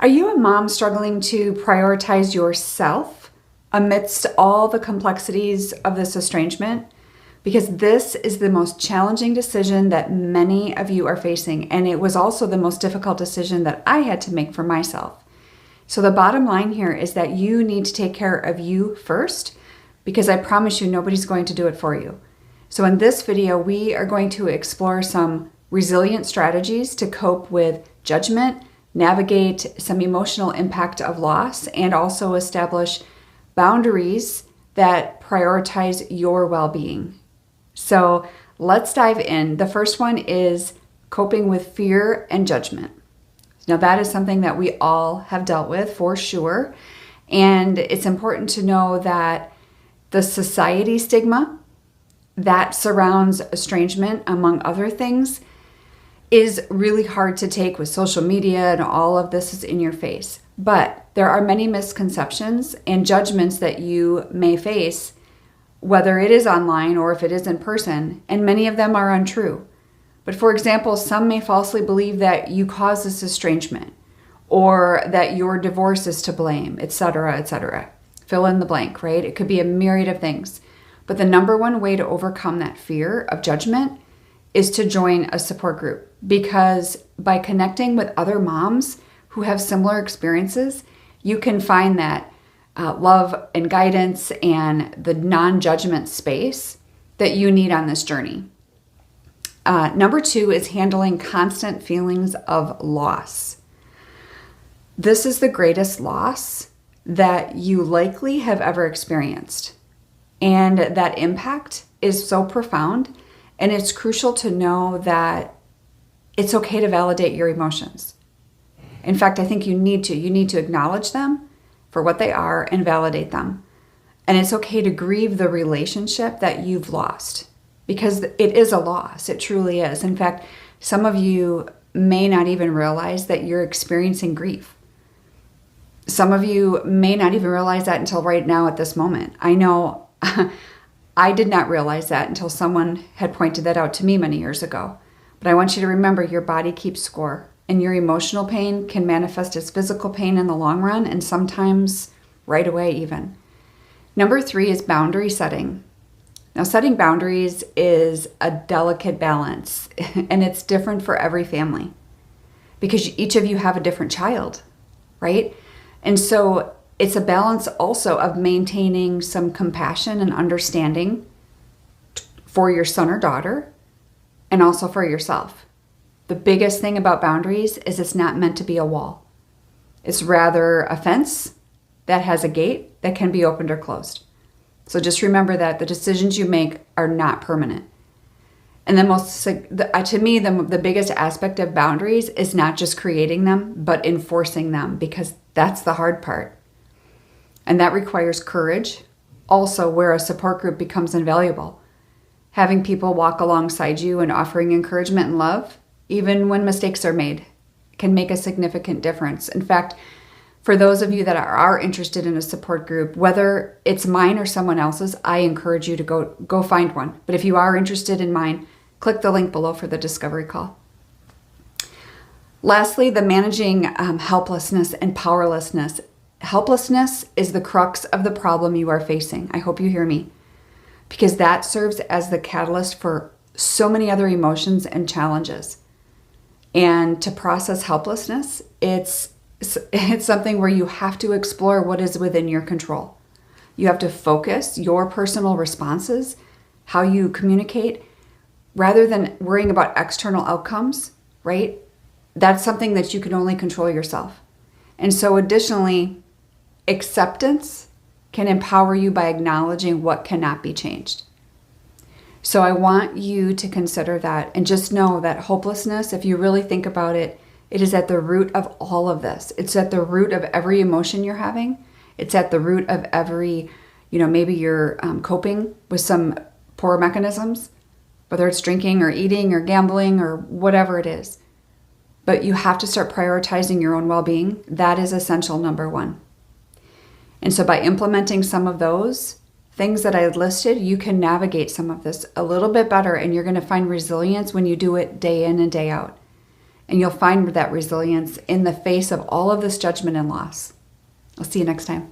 Are you a mom struggling to prioritize yourself amidst all the complexities of this estrangement? Because this is the most challenging decision that many of you are facing, and it was also the most difficult decision that I had to make for myself. So the bottom line here is that you need to take care of you first, because I promise you nobody's going to do it for you. So in this video, we are going to explore some resilient strategies to cope with judgment, navigate some emotional impact of loss, and also establish boundaries that prioritize your well-being. So let's dive in. The first one is coping with fear and judgment. Now that is something that we all have dealt with for sure. And it's important to know that the society stigma that surrounds estrangement, among other things, is really hard to take with social media and all of this is in your face. But there are many misconceptions and judgments that you may face, whether it is online or if it is in person, and many of them are untrue. But for example, some may falsely believe that you caused this estrangement or that your divorce is to blame, etc., etc. Fill in the blank, right? It could be a myriad of things. But the number one way to overcome that fear of judgment is to join a support group, because by connecting with other moms who have similar experiences, you can find that love and guidance and the non-judgment space that you need on this journey. Number two is handling constant feelings of loss. This is the greatest loss that you likely have ever experienced. And that impact is so profound. And it's crucial to know that it's okay to validate your emotions. In fact, I think you need to acknowledge them for what they are and validate them. And it's okay to grieve the relationship that you've lost, because it is a loss. It truly is. In fact, some of you may not even realize that you're experiencing grief. Some of you may not even realize that until right now at this moment. I know I did not realize that until someone had pointed that out to me many years ago. But I want you to remember, your body keeps score, and your emotional pain can manifest as physical pain in the long run, and sometimes right away even. Number three is boundary setting. Now, setting boundaries is a delicate balance, and it's different for every family because each of you have a different child, right? And so it's a balance also of maintaining some compassion and understanding for your son or daughter, and also for yourself. The biggest thing about boundaries is it's not meant to be a wall. It's rather a fence that has a gate that can be opened or closed. So just remember that the decisions you make are not permanent. And to me, the biggest aspect of boundaries is not just creating them, but enforcing them, because that's the hard part. And that requires courage, also where a support group becomes invaluable. Having people walk alongside you and offering encouragement and love, even when mistakes are made, can make a significant difference. In fact, for those of you that are interested in a support group, whether it's mine or someone else's, I encourage you to go find one. But if you are interested in mine, click the link below for the discovery call. Lastly, the managing helplessness and powerlessness. Helplessness is the crux of the problem you are facing. I hope you hear me, because that serves as the catalyst for so many other emotions and challenges. And to process helplessness, it's something where you have to explore what is within your control. You have to focus your personal responses, how you communicate, rather than worrying about external outcomes, right? That's something that you can only control yourself. And so additionally, acceptance can empower you by acknowledging what cannot be changed. So I want you to consider that, and just know that hopelessness, if you really think about it, it is at the root of all of this. It's at the root of every emotion you're having. It's at the root of every, maybe you're coping with some poor mechanisms, whether it's drinking or eating or gambling or whatever it is. But you have to start prioritizing your own well-being. That is essential, number one. And so by implementing some of those things that I listed, you can navigate some of this a little bit better, and you're going to find resilience when you do it day in and day out. And you'll find that resilience in the face of all of this judgment and loss. I'll see you next time.